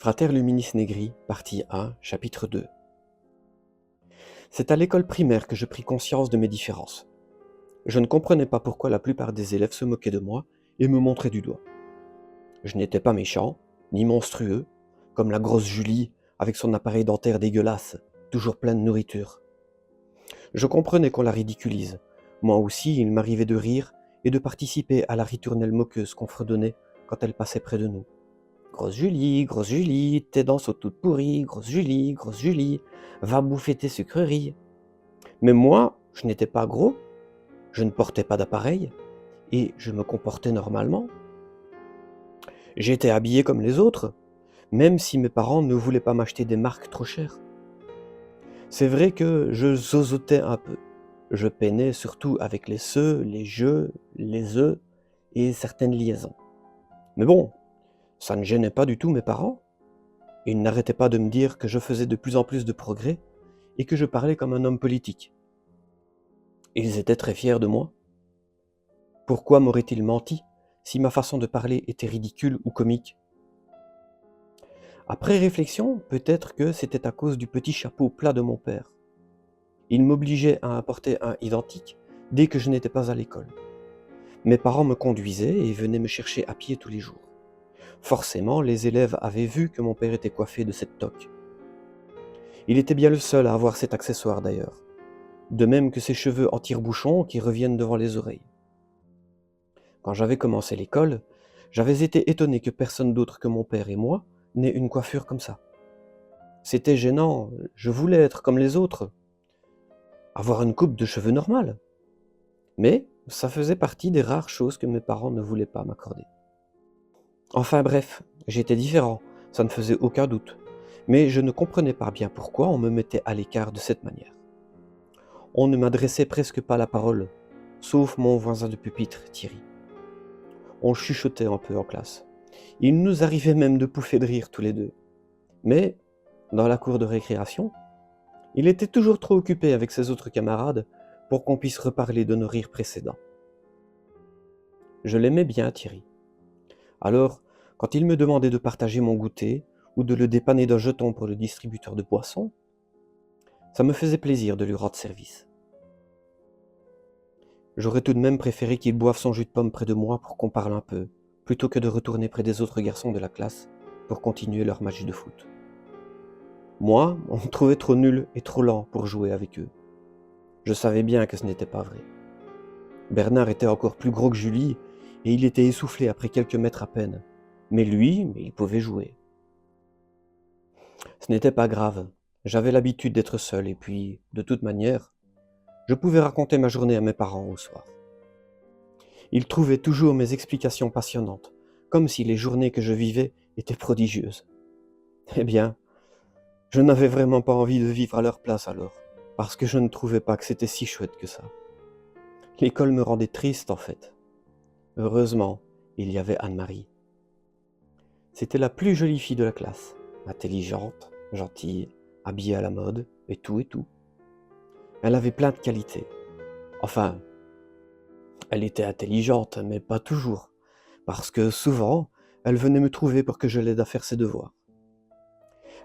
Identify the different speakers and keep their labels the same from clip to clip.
Speaker 1: Frater Luminis Negri, partie 1, chapitre 2. C'est à l'école primaire que je pris conscience de mes différences. Je ne comprenais pas pourquoi la plupart des élèves se moquaient de moi et me montraient du doigt. Je n'étais pas méchant, ni monstrueux, comme la grosse Julie avec son appareil dentaire dégueulasse, toujours plein de nourriture. Je comprenais qu'on la ridiculise. Moi aussi, il m'arrivait de rire et de participer à la ritournelle moqueuse qu'on fredonnait quand elle passait près de nous. Grosse Julie, tes dents sont toutes pourries, grosse Julie, va bouffer tes sucreries. Mais moi, je n'étais pas gros, je ne portais pas d'appareil, et je me comportais normalement. J'étais habillé comme les autres, même si mes parents ne voulaient pas m'acheter des marques trop chères. C'est vrai que je zozotais un peu. Je peinais surtout avec les se, les je, les eux et certaines liaisons. Mais bon, ça ne gênait pas du tout mes parents. Ils n'arrêtaient pas de me dire que je faisais de plus en plus de progrès et que je parlais comme un homme politique. Ils étaient très fiers de moi. Pourquoi m'auraient-ils menti si ma façon de parler était ridicule ou comique? Après réflexion, peut-être que c'était à cause du petit chapeau plat de mon père. Il m'obligeait à apporter un identique dès que je n'étais pas à l'école. Mes parents me conduisaient et venaient me chercher à pied tous les jours. Forcément, les élèves avaient vu que mon père était coiffé de cette toque. Il était bien le seul à avoir cet accessoire d'ailleurs, de même que ses cheveux en tire-bouchon qui reviennent devant les oreilles. Quand j'avais commencé l'école, j'avais été étonné que personne d'autre que mon père et moi n'ait une coiffure comme ça. C'était gênant, je voulais être comme les autres, avoir une coupe de cheveux normale. Mais ça faisait partie des rares choses que mes parents ne voulaient pas m'accorder. Enfin bref, j'étais différent, ça ne faisait aucun doute, mais je ne comprenais pas bien pourquoi on me mettait à l'écart de cette manière. On ne m'adressait presque pas la parole, sauf mon voisin de pupitre, Thierry. On chuchotait un peu en classe. Il nous arrivait même de pouffer de rire tous les deux. Mais, dans la cour de récréation, il était toujours trop occupé avec ses autres camarades pour qu'on puisse reparler de nos rires précédents. Je l'aimais bien, Thierry. Alors, quand il me demandait de partager mon goûter ou de le dépanner d'un jeton pour le distributeur de boissons, ça me faisait plaisir de lui rendre service. J'aurais tout de même préféré qu'il boive son jus de pomme près de moi pour qu'on parle un peu, plutôt que de retourner près des autres garçons de la classe pour continuer leur match de foot. Moi, on me trouvait trop nul et trop lent pour jouer avec eux. Je savais bien que ce n'était pas vrai. Bernard était encore plus gros que Julie et il était essoufflé après quelques mètres à peine. Mais lui, il pouvait jouer. Ce n'était pas grave. J'avais l'habitude d'être seul et puis, de toute manière, je pouvais raconter ma journée à mes parents au soir. Ils trouvaient toujours mes explications passionnantes, comme si les journées que je vivais étaient prodigieuses. Eh bien, je n'avais vraiment pas envie de vivre à leur place alors, parce que je ne trouvais pas que c'était si chouette que ça. L'école me rendait triste en fait. Heureusement, il y avait Anne-Marie. C'était la plus jolie fille de la classe, intelligente, gentille, habillée à la mode, et tout et tout. Elle avait plein de qualités. Enfin, elle était intelligente, mais pas toujours, parce que souvent, elle venait me trouver pour que je l'aide à faire ses devoirs.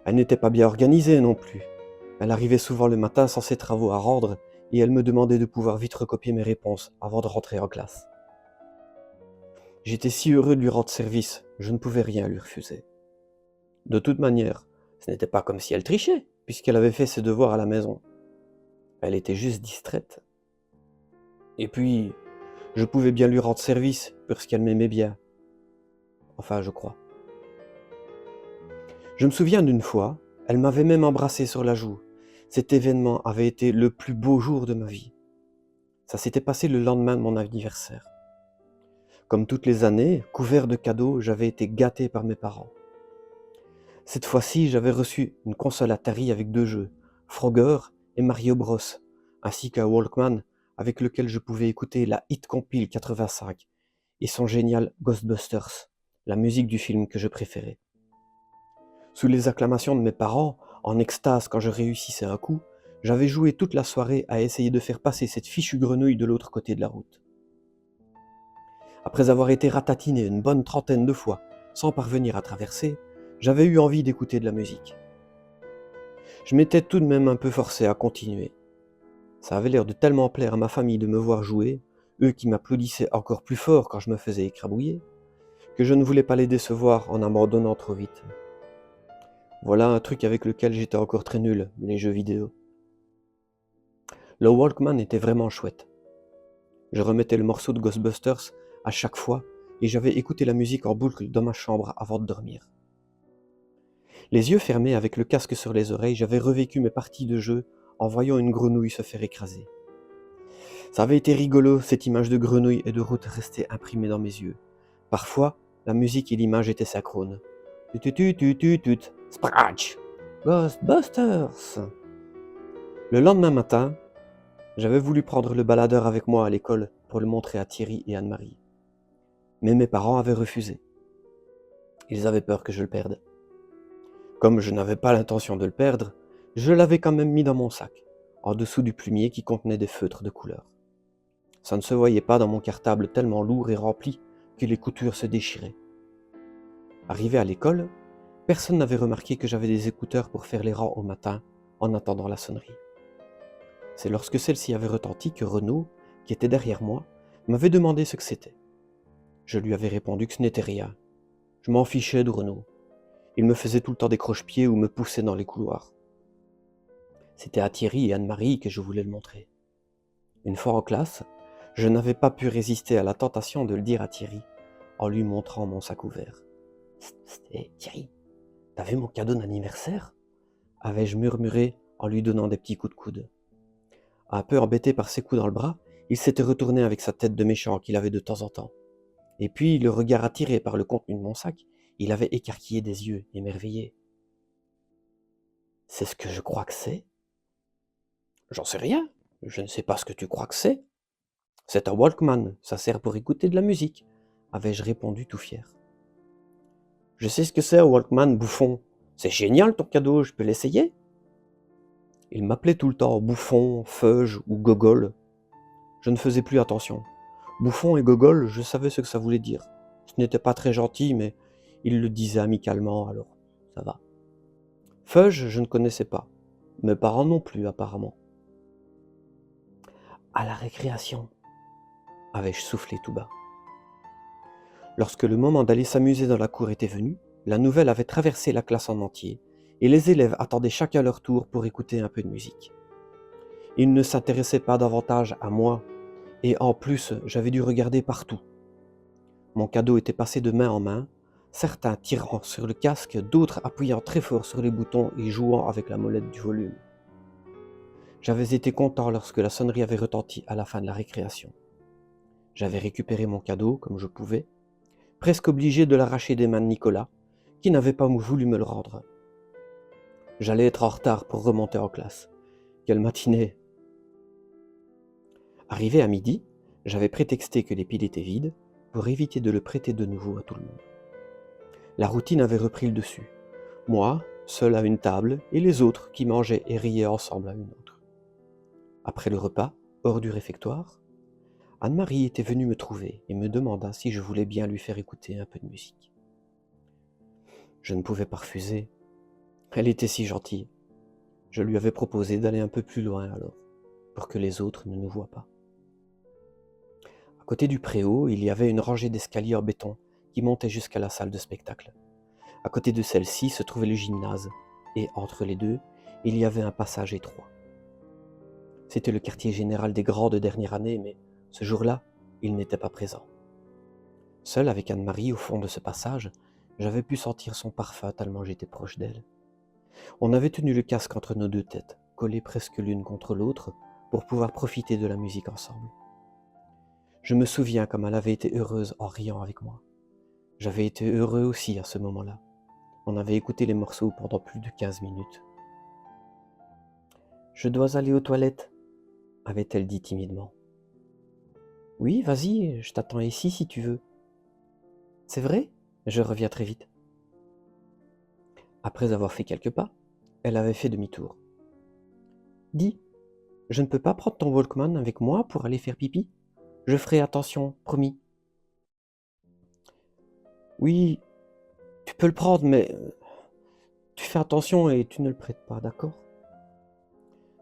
Speaker 1: Elle n'était pas bien organisée non plus. Elle arrivait souvent le matin sans ses travaux à rendre, et elle me demandait de pouvoir vite recopier mes réponses avant de rentrer en classe. J'étais si heureux de lui rendre service, je ne pouvais rien lui refuser. De toute manière, ce n'était pas comme si elle trichait, puisqu'elle avait fait ses devoirs à la maison. Elle était juste distraite. Et puis, je pouvais bien lui rendre service, parce qu'elle m'aimait bien. Enfin, je crois. Je me souviens d'une fois, elle m'avait même embrassé sur la joue. Cet événement avait été le plus beau jour de ma vie. Ça s'était passé le lendemain de mon anniversaire. Comme toutes les années, couvert de cadeaux, j'avais été gâté par mes parents. Cette fois-ci, j'avais reçu une console Atari avec 2 jeux, Frogger et Mario Bros, ainsi qu'un Walkman avec lequel je pouvais écouter la Hit Compile 85 et son génial Ghostbusters, la musique du film que je préférais. Sous les acclamations de mes parents, en extase quand je réussissais un coup, j'avais joué toute la soirée à essayer de faire passer cette fichue grenouille de l'autre côté de la route. Après avoir été ratatiné une bonne trentaine de fois, sans parvenir à traverser, j'avais eu envie d'écouter de la musique. Je m'étais tout de même un peu forcé à continuer. Ça avait l'air de tellement plaire à ma famille de me voir jouer, eux qui m'applaudissaient encore plus fort quand je me faisais écrabouiller, que je ne voulais pas les décevoir en abandonnant trop vite. Voilà un truc avec lequel j'étais encore très nul, les jeux vidéo. Le Walkman était vraiment chouette. Je remettais le morceau de Ghostbusters à chaque fois et j'avais écouté la musique en boucle dans ma chambre avant de dormir. Les yeux fermés avec le casque sur les oreilles, j'avais revécu mes parties de jeu en voyant une grenouille se faire écraser. Ça avait été rigolo, cette image de grenouille et de route restait imprimée dans mes yeux. Parfois, la musique et l'image étaient synchrones. Tut, Scratch! Ghostbusters! Le lendemain matin, j'avais voulu prendre le baladeur avec moi à l'école pour le montrer à Thierry et Anne-Marie. Mais mes parents avaient refusé. Ils avaient peur que je le perde. Comme je n'avais pas l'intention de le perdre, je l'avais quand même mis dans mon sac, en dessous du plumier qui contenait des feutres de couleur. Ça ne se voyait pas dans mon cartable tellement lourd et rempli que les coutures se déchiraient. Arrivé à l'école, personne n'avait remarqué que j'avais des écouteurs pour faire les rangs au matin en attendant la sonnerie. C'est lorsque celle-ci avait retenti que Renaud, qui était derrière moi, m'avait demandé ce que c'était. Je lui avais répondu que ce n'était rien. Je m'en fichais de Renaud. Il me faisait tout le temps des croche-pieds ou me poussait dans les couloirs. C'était à Thierry et Anne-Marie que je voulais le montrer. Une fois en classe, je n'avais pas pu résister à la tentation de le dire à Thierry, en lui montrant mon sac ouvert. « Hé, Thierry, t'as vu mon cadeau d'anniversaire ?» avais-je murmuré en lui donnant des petits coups de coude. Un peu embêté par ses coups dans le bras, il s'était retourné avec sa tête de méchant qu'il avait de temps en temps. Et puis, le regard attiré par le contenu de mon sac, il avait écarquillé des yeux, émerveillé. « C'est ce que je crois que c'est ?»« J'en sais rien, je ne sais pas ce que tu crois que c'est. »« C'est un Walkman, ça sert pour écouter de la musique, » avais-je répondu tout fier. « Je sais ce que c'est un Walkman, bouffon. C'est génial ton cadeau, je peux l'essayer ?» Il m'appelait tout le temps bouffon, feuge ou gogol. Je ne faisais plus attention. Bouffon et gogol, je savais ce que ça voulait dire. Ce n'était pas très gentil, mais il le disait amicalement, alors ça va. Feuge, je ne connaissais pas. Mes parents non plus, apparemment. À la récréation, avais-je soufflé tout bas. Lorsque le moment d'aller s'amuser dans la cour était venu, la nouvelle avait traversé la classe en entier, et les élèves attendaient chacun leur tour pour écouter un peu de musique. Ils ne s'intéressaient pas davantage à moi, et en plus, j'avais dû regarder partout. Mon cadeau était passé de main en main, certains tirant sur le casque, d'autres appuyant très fort sur les boutons et jouant avec la molette du volume. J'avais été content lorsque la sonnerie avait retenti à la fin de la récréation. J'avais récupéré mon cadeau comme je pouvais, presque obligé de l'arracher des mains de Nicolas, qui n'avait pas voulu me le rendre. J'allais être en retard pour remonter en classe. Quelle matinée! Arrivé à midi, j'avais prétexté que les piles étaient vides pour éviter de le prêter de nouveau à tout le monde. La routine avait repris le dessus. Moi, seul à une table, et les autres qui mangeaient et riaient ensemble à une autre. Après le repas, hors du réfectoire, Anne-Marie était venue me trouver et me demanda si je voulais bien lui faire écouter un peu de musique. Je ne pouvais pas refuser. Elle était si gentille. Je lui avais proposé d'aller un peu plus loin alors, pour que les autres ne nous voient pas. À côté du préau, il y avait une rangée d'escaliers en béton qui montait jusqu'à la salle de spectacle. À côté de celle-ci se trouvait le gymnase, et entre les deux, il y avait un passage étroit. C'était le quartier général des grands de dernière année, mais ce jour-là, il n'était pas présent. Seul avec Anne-Marie au fond de ce passage, j'avais pu sentir son parfum tellement j'étais proche d'elle. On avait tenu le casque entre nos deux têtes, collées presque l'une contre l'autre, pour pouvoir profiter de la musique ensemble. Je me souviens comme elle avait été heureuse en riant avec moi. J'avais été heureux aussi à ce moment-là. On avait écouté les morceaux pendant plus de 15 minutes. « Je dois aller aux toilettes » avait-elle dit timidement. « Oui, vas-y, je t'attends ici si tu veux. »« C'est vrai ? Je reviens très vite. » Après avoir fait quelques pas, elle avait fait demi-tour. « Dis, je ne peux pas prendre ton Walkman avec moi pour aller faire pipi ? Je ferai attention, promis. »« Oui, tu peux le prendre, mais Tu fais attention et tu ne le prêtes pas, d'accord?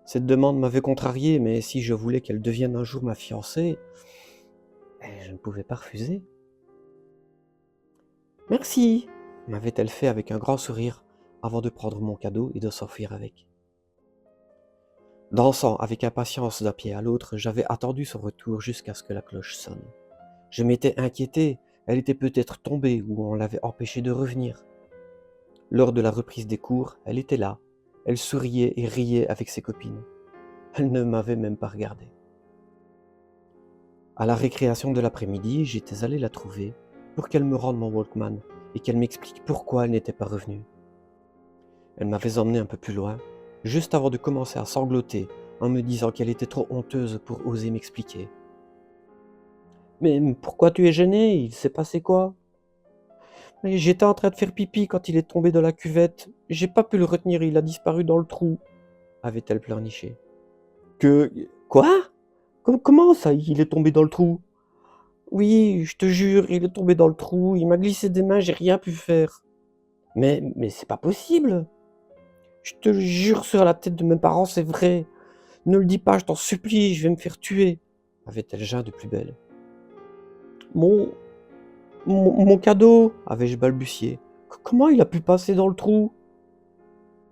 Speaker 1: Cette demande m'avait contrarié, mais si je voulais qu'elle devienne un jour ma fiancée, je ne pouvais pas refuser. Merci, m'avait-elle fait avec un grand sourire avant de prendre mon cadeau et de s'enfuir avec. Dansant avec impatience d'un pied à l'autre, j'avais attendu son retour jusqu'à ce que la cloche sonne. Je m'étais inquiété, elle était peut-être tombée ou on l'avait empêchée de revenir. Lors de la reprise des cours, elle était là. Elle souriait et riait avec ses copines. Elle ne m'avait même pas regardé. À la récréation de l'après-midi, j'étais allé la trouver pour qu'elle me rende mon Walkman et qu'elle m'explique pourquoi elle n'était pas revenue. Elle m'avait emmené un peu plus loin, juste avant de commencer à sangloter en me disant qu'elle était trop honteuse pour oser m'expliquer. « Mais pourquoi tu es gêné? Il s'est passé quoi? » « Mais j'étais en train de faire pipi quand il est tombé dans la cuvette. J'ai pas pu le retenir, il a disparu dans le trou, » avait-elle pleurniché. « Quoi? Comment ça, il est tombé dans le trou? » « Oui, je te jure, il est tombé dans le trou, il m'a glissé des mains, j'ai rien pu faire. »« Mais c'est pas possible. Je te jure sur la tête de mes parents, c'est vrai. Ne le dis pas, je t'en supplie, je vais me faire tuer, » avait-elle geint de plus belle. Mon cadeau, avais-je balbutié. Comment il a pu passer dans le trou?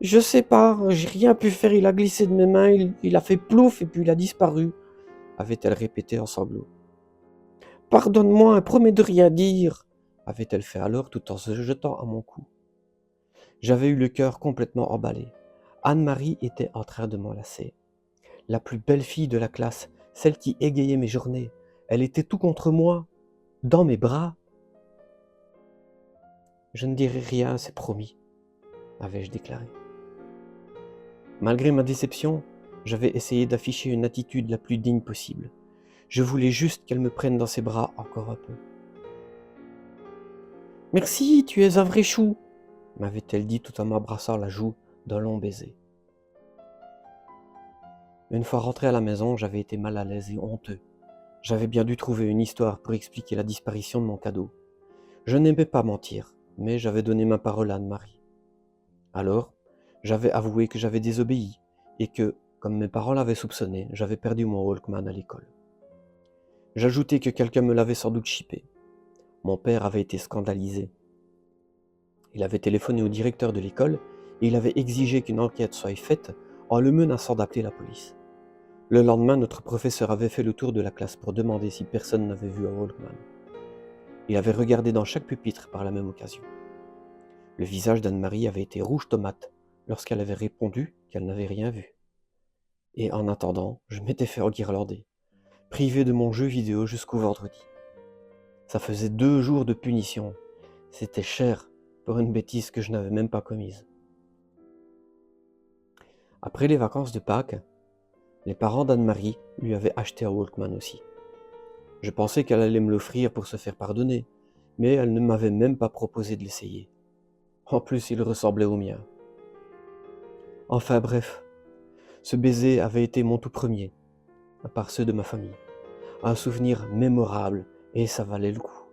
Speaker 1: Je sais pas, j'ai rien pu faire, il a glissé de mes mains, il a fait plouf et puis il a disparu, avait-elle répété en sanglots. Pardonne-moi, promets de rien dire, avait-elle fait alors tout en se jetant à mon cou. J'avais eu le cœur complètement emballé. Anne-Marie était en train de m'enlacer. La plus belle fille de la classe, celle qui égayait mes journées. Elle était tout contre moi, dans mes bras. Je ne dirai rien, c'est promis, avais-je déclaré. Malgré ma déception, j'avais essayé d'afficher une attitude la plus digne possible. Je voulais juste qu'elle me prenne dans ses bras encore un peu. « Merci, tu es un vrai chou !» m'avait-elle dit tout en m'embrassant la joue d'un long baiser. Une fois rentré à la maison, j'avais été mal à l'aise et honteux. J'avais bien dû trouver une histoire pour expliquer la disparition de mon cadeau. Je n'aimais pas mentir, mais j'avais donné ma parole à Anne-Marie. Alors, j'avais avoué que j'avais désobéi et que, comme mes parents l'avaient soupçonné, j'avais perdu mon Walkman à l'école. J'ajoutai que quelqu'un me l'avait sans doute chippé. Mon père avait été scandalisé. Il avait téléphoné au directeur de l'école et il avait exigé qu'une enquête soit faite en le menaçant d'appeler la police. Le lendemain, notre professeur avait fait le tour de la classe pour demander si personne n'avait vu un Walkman. Il avait regardé dans chaque pupitre par la même occasion. Le visage d'Anne-Marie avait été rouge tomate lorsqu'elle avait répondu qu'elle n'avait rien vu. Et en attendant, je m'étais fait enguirlander, privé de mon jeu vidéo jusqu'au vendredi. Ça faisait 2 jours de punition. C'était cher pour une bêtise que je n'avais même pas commise. Après les vacances de Pâques, les parents d'Anne-Marie lui avaient acheté un Walkman aussi. Je pensais qu'elle allait me l'offrir pour se faire pardonner, mais elle ne m'avait même pas proposé de l'essayer. En plus, il ressemblait au mien. Enfin bref, ce baiser avait été mon tout premier, à part ceux de ma famille. Un souvenir mémorable, et ça valait le coup.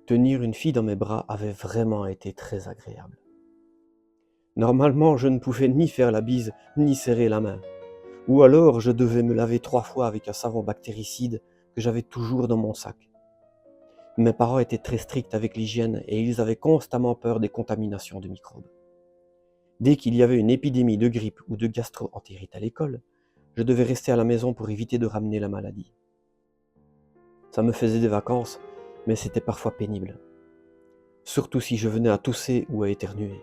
Speaker 1: Tenir une fille dans mes bras avait vraiment été très agréable. Normalement, je ne pouvais ni faire la bise, ni serrer la main. Ou alors, je devais me laver 3 fois avec un savon bactéricide que j'avais toujours dans mon sac. Mes parents étaient très stricts avec l'hygiène et ils avaient constamment peur des contaminations de microbes. Dès qu'il y avait une épidémie de grippe ou de gastro-entérite à l'école, je devais rester à la maison pour éviter de ramener la maladie. Ça me faisait des vacances, mais c'était parfois pénible. Surtout si je venais à tousser ou à éternuer.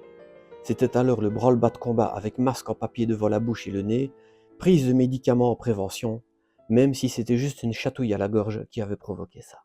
Speaker 1: C'était alors le branle-bas de combat avec masque en papier devant la bouche et le nez, prise de médicaments en prévention, même si c'était juste une chatouille à la gorge qui avait provoqué ça.